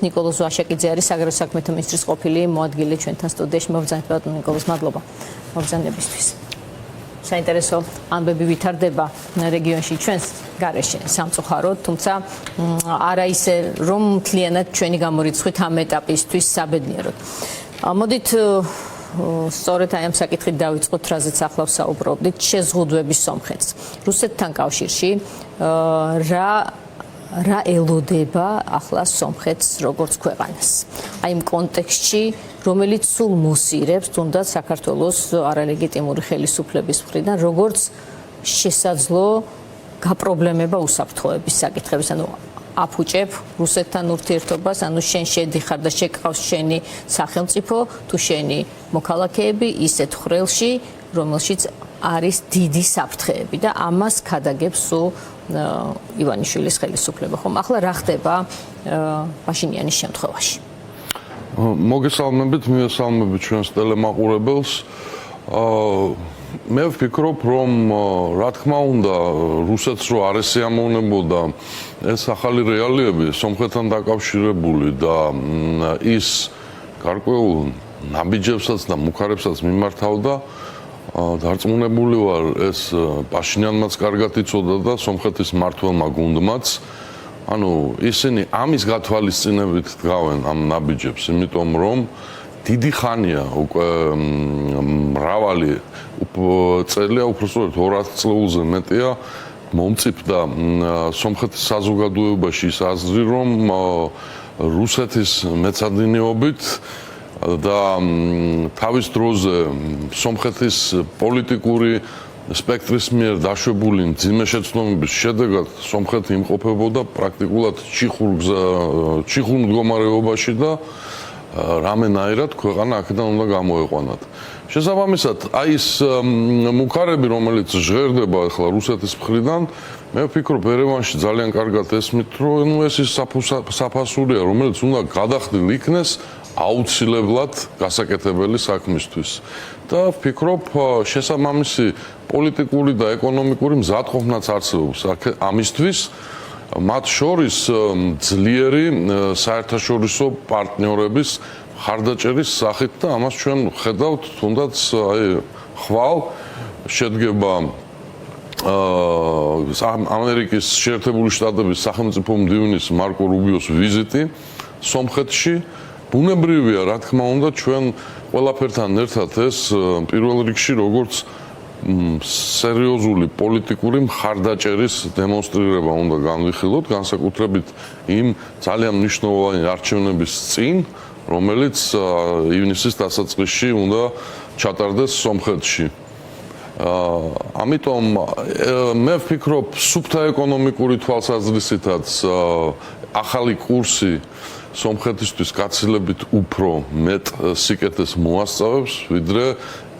ნიკოლოზ ვაშაკიძე არის საგარეო საქმეთა მინისტრის ყოფილი მოადგილე ჩვენთან სტუდიაში. მოგზაურობთ ბატონო ნიკოლოზ, მადლობა მოგზაურობისთვის. საინტერესო ამბები ვითარდება რეგიონში ჩვენს გარეშე სამწუხაროდ, თუმცა არა ისე რომ მთლიანად ჩვენი გამორიცხვით ამ ეტაპისთვის საბედნიეროდ. მოდით სწორედ აი ამ საკითხით დავიწყოთ, რაზეც ახლა ვსაუბრობდით, შეზღუდვების სომხეთს. რუსეთთან კავშირში რა ელოდება ახლა სომხეთს როგორც ქვეყანას. აი იმ კონტექსტში, რომელიც სულ მოსირებს თუნდაც საქართველოს არალეგიტიმური ხელისუფლების მხრიდან, როგორც შესაძლო გაპრობლემება უსაფრთხოების საკითხების, ანუ აფუჭებ რუსეთთან ურთიერთობას, ანუ შენ შედიხარ და შეკავს შენი სახელმწიფო, თუ შენი მოქალაქეები ისეთ ხრელში, რომელშიც არის დიდი საფრთხეები და ამას ქადაგებს სულ ივანიშვილის ხელისუფლება. ხომ ახლა რა ხდება პაშინიანის შემთხვევაში? მოგესალმებით, მიესალმებით ჩვენს ტელემაყურებელს. მე ვფიქრობ, რომ რა თქმა უნდა, რუსეთს რო არ ესიამოვნებოდა ეს ახალი რეალიები სომხეთთან დაკავშირებული და ის გარკვეულ ნაბიჯებსაც და მუხარებსაც მიმართავდა, დარწმუნებული ვარ, ეს პაშინიანმაც კარგად იცოდა და სომხეთის მმართველმა გუნდმაც. ანუ ისინი ამის გათვალისწინებით დგავენ ამ ნაბიჯებს, იმიტომ რომ დიდი ხანია უკვე მრავალი წელია, უბრალოდ 200 წლზე მეტია მომწიფდა სომხეთის საზოგადოებაში ის აზრი, რომ რუსეთის მეცადინეობით და თავის დროზე სომხეთის პოლიტიკური სპექტრის მიერ დაშვებული მძიმე შეცდომების შედეგად სომხეთი იმყოფებოდა პრაქტიკულად ჩიხურ მდგომარეობაში და რამენაირად ქვეყანა აქედან უნდა გამოეყვანათ. შესაბამისად, აი ეს მუხარები, რომელიც ჟღერდება ახლა რუსეთის მხრიდან, მე ვფიქრობ, ერევანში ძალიან კარგად ესმით, რომ ეს ის საფასურია, რომელიც უნდა გადახდილ იქნეს აუცილებლად გასაკეთებელი საქმისთვის. და ვფიქრობ, შესაბამისი პოლიტიკური და ეკონომიკური მზადყოფნაც არსებობს ამისთვის, მათ შორის ძლიერი საერთაშორისო პარტნიორების ხარდაჭერის სახით და ამას ჩვენ ხედავთ, თუნდაც აი ხვალ შედგება ამერიკის შეერთებული შტატების სახელმწიფო მდივნის მარკო რუბიოს ვიზიტი სომხეთში. ბუნებრივია, რა თქმა უნდა, ჩვენ ყველაფერთან ერთად ეს პირველ რიგში როგორც სერიოზული პოლიტიკური მხარდაჭერის დემონსტრირება უნდა განვიხილოთ, განსაკუთრებით იმ ძალიან მნიშვნელოვანი არჩევნების წინ, რომელიც ივნისის დასაწყისში უნდა ჩატარდეს სომხეთში. ამიტომ მე ვფიქრობ, სუფთა ეკონომიკური თვალსაზრისითაც ახალი კურსი სომხეთისთვის გაცილებით უფრო მეტ სიკეთეს მოასწავებს, ვიდრე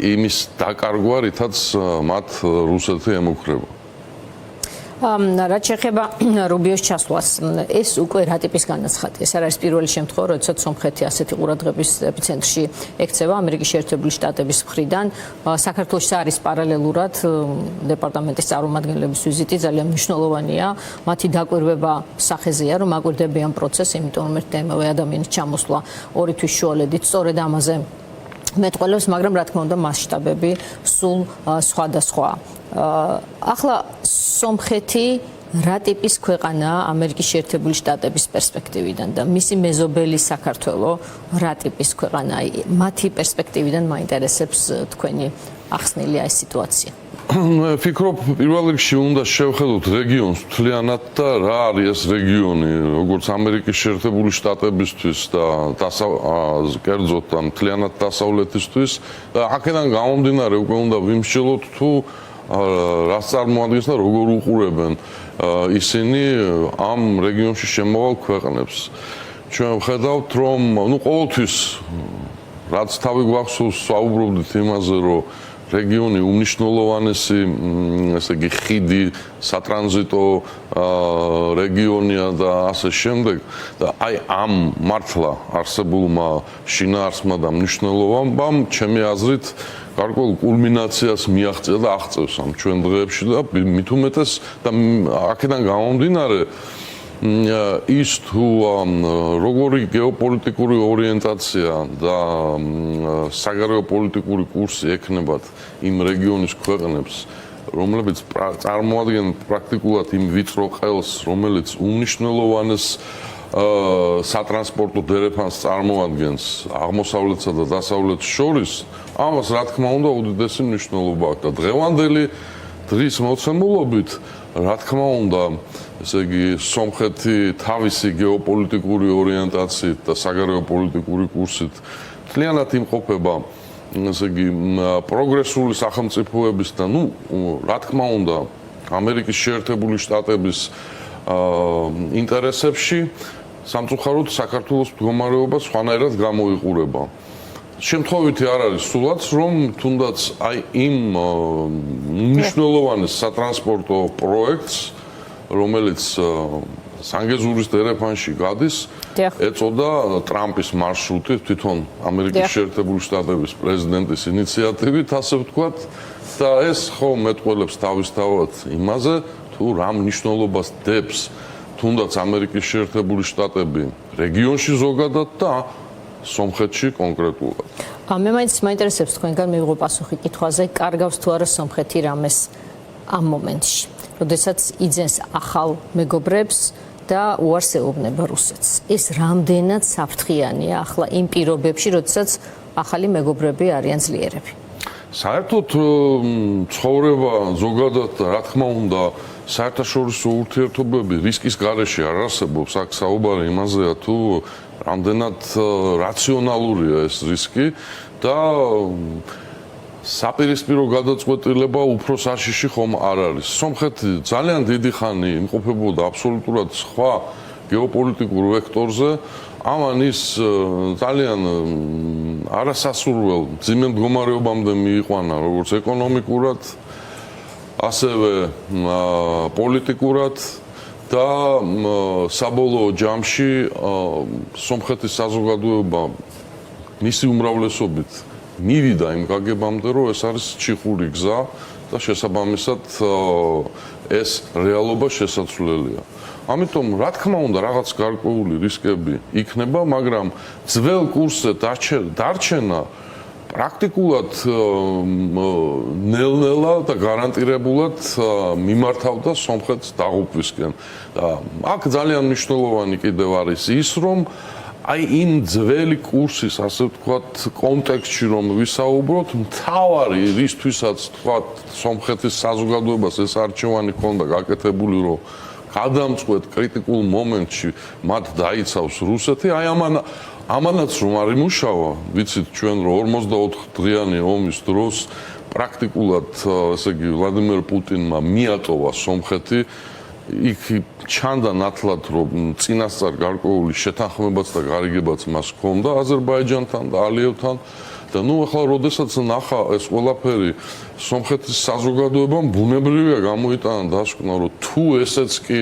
იმის დაკარგვა, რითაც მათ რუსეთი ემუქრება. რაც შეეხება რუბიოს ჩასვლას, ეს უკვე რა ტიპის განაცხადია? ეს არ არის პირველი შემთხვევა, როდესაც სომხეთი ასეთი ყურადღების ეპიცენტრში ექცევა ამერიკის შეერთებული შტატების მხრიდან. საქართველოში არის პარალელურად დეპარტამენტის წარმომადგენლების ვიზიტი, ძალიან მნიშვნელოვანია. მათი დაკვირვება სახეზეა, რომ აკვირდებიან პროცესს, იმიტომ რომ ერთ და იმავე ადამიანის ჩამოსვლა 2 თვის შუალედით სწორედ ამაზე მეტყველებს, მაგრამ რა თქმა უნდა მასშტაბები სულ სხვადასხვაა. ახლა სომხეთი რა ტიპის ქვეყანაა ამერიკის შეერთებული შტატების პერსპექტივიდან და მისი მეზობელი საქართველო რა ტიპის ქვეყანაა? მათი პერსპექტივიდან მაინტერესებს თქვენი ახსნილი აი სიტუაცია. ვფიქრობ, პირველ რიგში უნდა შევხედოთ რეგიონს მთლიანად და რა არის ეს რეგიონი, როგორც ამერიკის შეერთებული შტატებისთვის და კერძოდ მთლიანად დასავლეთისთვის და აქედან გამომდინარე უკვე უნდა ვიმსჯელოთ თუ რას წარმოადგენს და როგორ უყურებენ ისინი ამ რეგიონში შემოვალ ქვეყნებს. ჩვენ ვხედავთ, რომ ყოველთვის რაც თავი გვახსოვს, საუბრობდით იმაზე, რომ რეგიონი უმნიშვნელოვანესი, ესე იგი, ხიდი, სატრანზიტო რეგიონია და ასე შემდეგ და აი ამ მართლა არსებულმა შინაარსმა და მნიშვნელობამ, ჩემი აზრით, გარკვეულ კულმინაციას მიაღწია და აღწევს ამ ჩვენ დღეებში და მით უმეტეს და აქედან გამომდინარე ის თუ როგორი გეოპოლიტიკური ორიენტაცია და საგარეო პოლიტიკური კურსი ექნებათ იმ რეგიონის ქვეყნებს, რომლებიც წარმოადგენენ პრაქტიკულად იმ ვიწრო ყელს, რომელიც უმნიშვნელოვანეს სატრანსპორტო დერეფანს წარმოადგენს აღმოსავლეთსა და დასავლეთს შორის, ამას რა თქმა უნდა უდიდესი მნიშვნელობა აქვს და დღევანდელი დღის მოცემულობით, რა თქმა უნდა, ესე იგი, სომხეთი თავისი გეოპოლიტიკური ორიენტაციით და საგარეო პოლიტიკური კურსით მთლიანად იმყოფება, ესე იგი, პროგრესული სახელმწიფოების და, რა თქმა უნდა, ამერიკის შეერთებული შტატების ინტერესებში, სამწუხაროდ საქართველოს მდგომარეობა სხვანაირად გამოიყურება. შემთხვევითი არ არის სულაც, რომ თუნდაც აი იმ მნიშვნელოვანეს სატრანსპორტო პროექტს, რომელიც სანგეზურის დერეფანში გადის, ეწოდა ტრამპის მარშრუტი, თვითონ ამერიკის შეერთებული შტატების პრეზიდენტის ინიციატივით, ასე ვთქვათ, და ეს ხო მეტყველებს თავისთავად იმაზე, თუ რა მნიშვნელობას დებს თუნდაც ამერიკის შეერთებული შტატები რეგიონში ზოგადად და სომხეთში კონკრეტულად. მე მაინც მაინტერესებს თქვენგან მივიღო პასუხი კითხვაზე, კარგავს თუ არა სომხეთი რამეს ამ მომენტში, როდესაც იძენს ახალ მეგობრებს და უარს ეუბნება რუსეთს. ეს რამდენად საფრთხიანია ახლა იმ პირობებში, როდესაც ახალი მეგობრები არიან ძლიერები. საერთოდ ცხოვრება ზოგადად, რა თქმა უნდა, საერთაშორისო ურთიერთობები რისკის გარეშე არ არსებობს, აქ საუბარი იმაზეა, თუ რამდენად რაციონალურია ეს რისკი და საპირისპირო გადაწყვეტილება უფრო საშიში ხომ არ არის. სომხეთი ძალიან დიდი ხანი იმყოფებოდა აბსოლუტურად სხვა გეოპოლიტიკურ ვექტორზე, ამან ის ძალიან არასასურველ მძიმე მდგომარეობამდე მიიყვანა, როგორც ეკონომიკურად, ასევე პოლიტიკურად და საბოლოო ჯამში სომხეთის საზოგადოება მისი უმრავლესობით მივიდა იმ გაგებამდე, რომ ეს არის ჩიხური გზა და შესაბამისად ეს რეალობა შესაძლებელია. ამიტომ, რა თქმა უნდა, რაღაც გარკვეული რისკები იქნება, მაგრამ ძველ კურსზე დარჩენა პრაქტიკულად ნელ-ნელა და გარანტირებულად მიმართავდა სომხეთს დაღუპვისკენ. და აქ ძალიან მნიშვნელოვანი კიდევ არის ის, რომ აი იმ ძველი კურსის, ასე ვთქვათ, კონტექსტში რომ ვისაუბროთ, მთავარი რისთვისაც ვთქვათ, სომხეთის საზოგადოებას ეს არჩევანი ქონდა გაკეთებული, რომ გადამწყვეტ კრიტიკულ მომენტში მათ დაიცავს რუსეთი, აი ამანაც რომ არ იმუშავა, ვიცით ჩვენ რომ 44 დღიანი ომის დროს პრაქტიკულად, ესე იგი, ვლადიმერ პუტინმა მიატოვა სომხეთი, იქ ჩანდა ნათლად, რომ წინასწარ გარკვეული შეთანხმებაც და გარიგებაც მას ჰქონდა აზერბაიჯანთან და ალიევთან და ახლა როდესაც ნახა ეს ყველაფერი სომხეთის საზოგადოებამ ბუნებრივია გამოიტანა დასკვნა, რომ თუ ესეც კი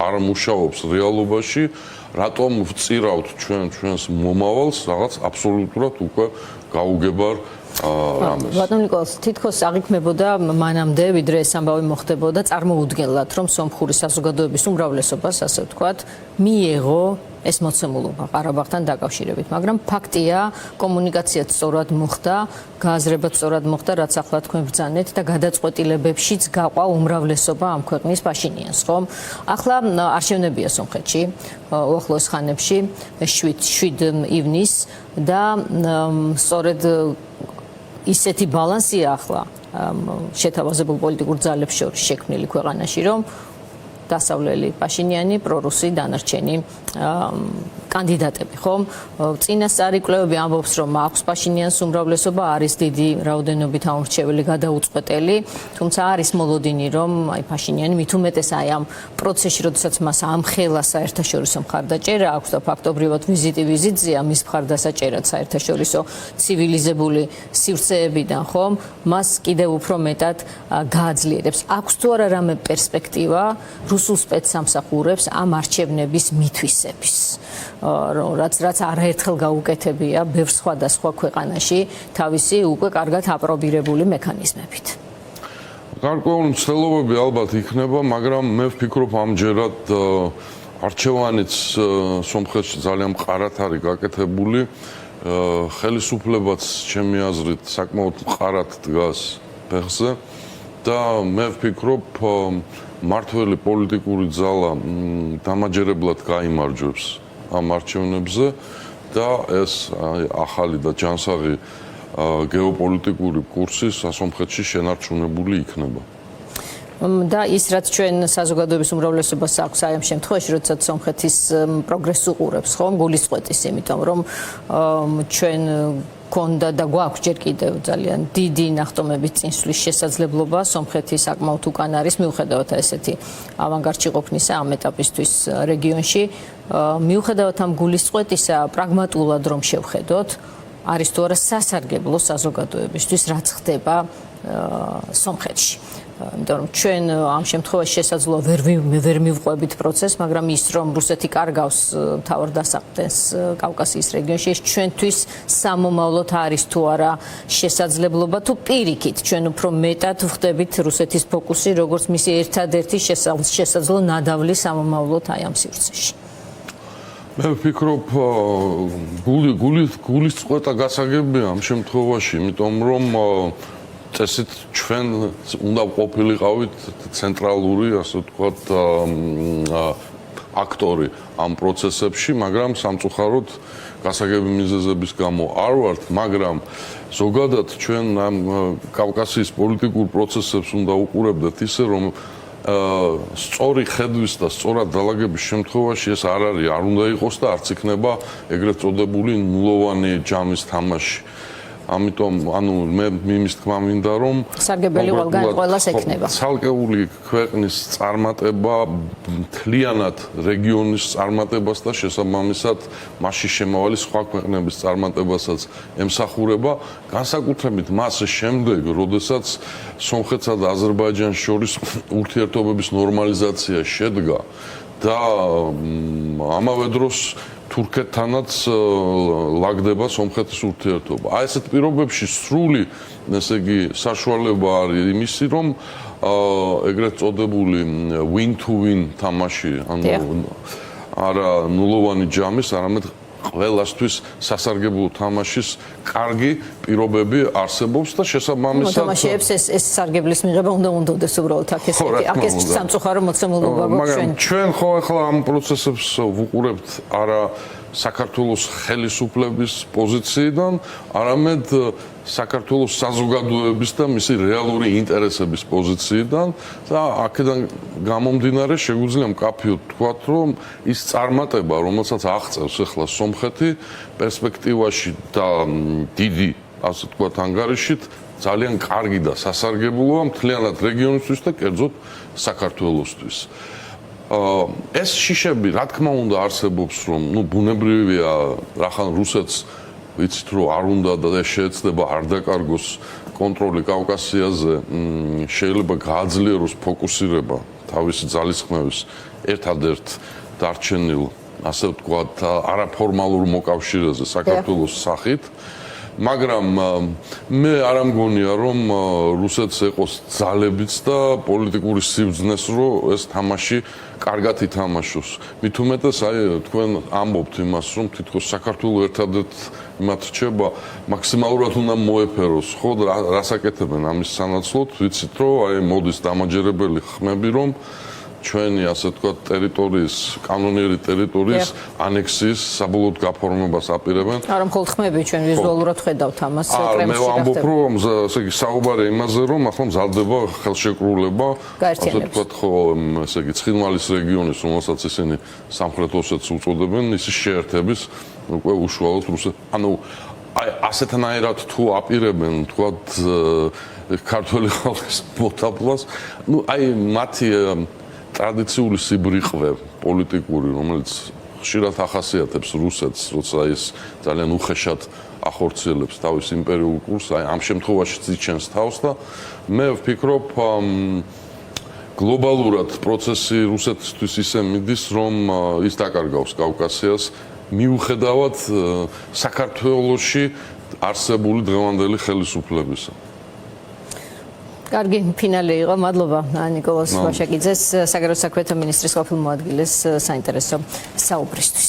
არ მუშაობს რეალობაში, რატომ ვწირავთ ჩვენს მომავალს რაღაც აბსოლუტურად უკვე გაუგებარ რამეს. ბატონ ნიკოლას, თითქოს აღიქმებოდა მანამდე, ვიდრე ეს ამბავი მოხდებოდა, წარმოუდგენლად, რომ სომხური საზოგადოების უმრავლესობას, ასე ვთქვათ, მიიღო ეს მოცემულობა ყარაბაღთან დაკავშირებით, მაგრამ ფაქტია, კომუნიკაციაც სწორად მოხდა, გააზრებაც სწორად მოხდა, რაც ახლა თქვენ ბრძანეთ და გადაწყვეტილებებშიც გაყვა უმრავლესობა ამ ქვეყნის პაშინიანს, ხომ? ახლა არჩევნებია სომხეთში, უახლოეს ხანებში, 7 ივნისს და სწორედ ისეთი ბალანსია ახლა შეთავაზებულ პოლიტიკურ ძალებს შორის შექმნილი ქვეყანაში, რომ დასავლელი პაშინიანი, პრორუსი დანარჩენი კანდიდატები, ხომ? წინასწარი კვლევები ამბობს, რომ აქვს პაშინიანს უმრავლესობა, არის დიდი რაოდენობით ამორჩეველი გადაუწყვეტელი, თუმცა არის მოლოდინი, რომ აი პაშინიანი მით უმეტეს აი ამ პროცესში, როდესაც მას ამხელა საერთაშორისო მხარდაჭერა აქვს და ფაქტობრივად ვიზიტზეა მის მხარდასაჭერად საერთაშორისო ცივილიზებული სივრცეებიდან, ხომ? მას კიდევ უფრო მეტად გააძლიერებს. აქვს თუ არა რამე პერსპექტივა რუსულ სპეცსამსახურებს ამ არჩევნების მითვისების, რაც არაერთხელ გაუკეთებია ბევრ სხვადასხვა ქვეყანაში თავისი უკვე კარგად აპრობირებული მექანიზმებით. გარკვეული მცდელობები ალბათ იქნება, მაგრამ მე ვფიქრობ ამჯერად არჩევანიც სომხეთში ძალიან მყარად არის გაკეთებული. ხელისუფლებაც ჩემი აზრით საკმაოდ მყარად დგას ფეხზე და მე ვფიქრობ მართველი პოლიტიკური ძალა დამაჯერებლად გაიმარჯვებს ამ არჩევნებზე და ეს ახალი და ჯანსაღი გეოპოლიტიკური კურსი სასომხეთში შენარჩუნებული იქნება. და ის რაც ჩვენ საზოგადოების უმრავლესობას აქვს აი ამ შემთხვევაში, როდესაც სომხეთის პროგრესს უყურებს, ხომ გულისწყეტის, იმიტომ რომ ჩვენ გქონდა და გვაქვს ჯერ კიდევ ძალიან დიდი ნახტომების წინსვლის შესაძლებლობა სომხეთი საკმაოდ უკან არის მიუხედავად ესეთი ავანგარდში ყოფნისა ამ ეტაპისთვის რეგიონში. მიუხედავად ამ გულისწყეტისა, პრაგმატულად რომ შევხედოთ, არის თუ არა სასარგებლო საზოგადოებისთვის, რაც ხდება სომხეთში. იმიტომ რომ ჩვენ ამ შემთხვევაში შესაძლოა ვერ მივყვებით პროცესს, მაგრამ ის რომ რუსეთი კარგავს მთავარ დასაყრდენს კავკასიის რეგიონში, ეს ჩვენთვის სამომავლოდ არის თუ არა შესაძლებლობა თუ პირიქით ჩვენ უფრო მეტად ვხდებით რუსეთის ფოკუსი, როგორც მისი ერთადერთი შესაძლო ნადავლი სამომავლოდ აი ამ სივრცეში. მე ვფიქრობ გულისწყეტა გასაგებია ამ შემთხვევაში, იმიტომ რომ წესით ჩვენ უნდა ყოფილიყავით ცენტრალური, ასე ვთქვათ, აქტორი ამ პროცესებში, მაგრამ სამწუხაროდ გასაგები მიზეზების გამო არ ვართ, მაგრამ ზოგადად ჩვენ ამ კავკასიის პოლიტიკურ პროცესებს უნდა უყურებდეთ ისე, რომ სწორი ხედვის და სწორად დალაგების შემთხვევაში ეს არ არის, არ უნდა იყოს და არც იქნება ეგრეთ წოდებული ნულოვანი ჯამის თამაში. ამიტომ მე იმის თქმა მინდა რომ სარგებელი ყველას ექნება. ცალკეული ქვეყნის წარმატება მთლიანად რეგიონის წარმატებას და შესაბამისად მასში შემავალი სხვა ქვეყნების წარმატებასაც ემსახურება, განსაკუთრებით მას შემდეგ, როდესაც სომხეთსა და აზერბაიჯანს შორის ურთიერთობების ნორმალიზაცია შედგა და ამავე დროს თურქეთთანაც ლაგდება სომხეთის ურთიერთობა. აი ესეთ პირობებში სრული, ესე იგი, საშუალება არის იმისი, რომ ეგრეთ წოდებული win to win თამაში, ანუ არა ნულოვანი ჯამის, არამედ ყველასთვის სასარგებლო თამაშის კარგი პირობები არსებობს და შესაბამისად თამაშებს ეს სარგებლის მიღება უნდა უნდოდეს უბრალოდ აქ ეს სამწუხარო მოცემულობა გვაქვს ჩვენ. ჩვენ ხო ახლა ამ პროცესებს ვუყურებთ არა საქართველოს ხელისუფლების პოზიციიდან, არამედ საქართველოს საზოგადოების და მისი რეალური ინტერესების პოზიციიდან და აქედან გამომდინარე შეგვიძლია მკაფიოდ თქვათ, რომ ის წარმატება, რომელსაც აღწევს ახლა სომხეთი პერსპექტივაში და დიდი, ასე ვთქვათ, ანგარიშით ძალიან კარგი და სასარგებლოა მთლიანად რეგიონისთვის და კერძოდ საქართველოსთვის. ეს შიშები, რა თქმა უნდა, არსებობს, რომ ბუნებრივია, რახან რუსეთს ვიცით, რომ არ უნდა და შეეცდება არ დაკარგოს კონტროლი კავკასიაზე, შეიძლება გააძლიეროს ფოკუსირება თავისი ძალისხმევის ერთადერთ დარჩენილ, ასე ვთქვათ, არაფორმალურ მოკავშირეზე საქართველოს სახით. მაგრამ მე არ ამგონია, რომ რუსეთს ეყოს ძალებიც და პოლიტიკური სიბრძნეს, რომ ეს თამაში კარგად ითამაშოს. მით უმეტეს, აი თქვენ ამბობთ იმას, რომ თითქოს საქართველოს ერთადერთ იმათ რჩება, მაქსიმალურად უნდა მოეფეროს, ხო, რას აკეთებენ ამის სანაცვლოდ, ვიცით, რომ აი მოდის დამაჯერებელი ხმები, რომ ჩვენი, ასე ვთქვათ, ტერიტორიის, კანონიერი ტერიტორიის ანექსიის საბოლოოდ გაფორმებას აპირებენ. არა მხოლოდ ხმები, ჩვენ ვიზუალურად ხედავთ ამას კრემლში. მე ვამბობ, რომ ესე იგი საუბარი იმაზე, რომ ახლა მზადდება ხელშეკრულება, ასე ვთქვათ, ხო, ესე იგი ცხინვალის რეგიონის, რომელსაც ისინი სამხრეთ ოსეთს უწოდებენ, ისის შეერთების უკვე უშუალოდ ანუ აი ასეთნაირად თუ აპირებენ, ვთქვათ, ქართველი ხალხის მოთაბლას, აი მათი ტრადიციული სიბრიყვე პოლიტიკური, რომელიც ხშირად ახასიათებს რუსეთს, როცა ის ძალიან უხეშად ახორციელებს თავის იმპერიულ კურსს, აი ამ შემთხვევაში ძიჩენს თავს და მე ვფიქრობ, გლობალურად პროცესი რუსეთისთვის ისე მიდის, რომ ის დაკარგავს კავკასიას, მიუხედავად საქართველოში არსებული დღევანდელი ხელისუფლებისა. კარგი ფინალი იყო. მადლობა ნიკოლოზ ვაშაკიძეს, საგარეო საქმეთა მინისტრის ყოფილ მოადგილეს საინტერესო საუბრისთვის.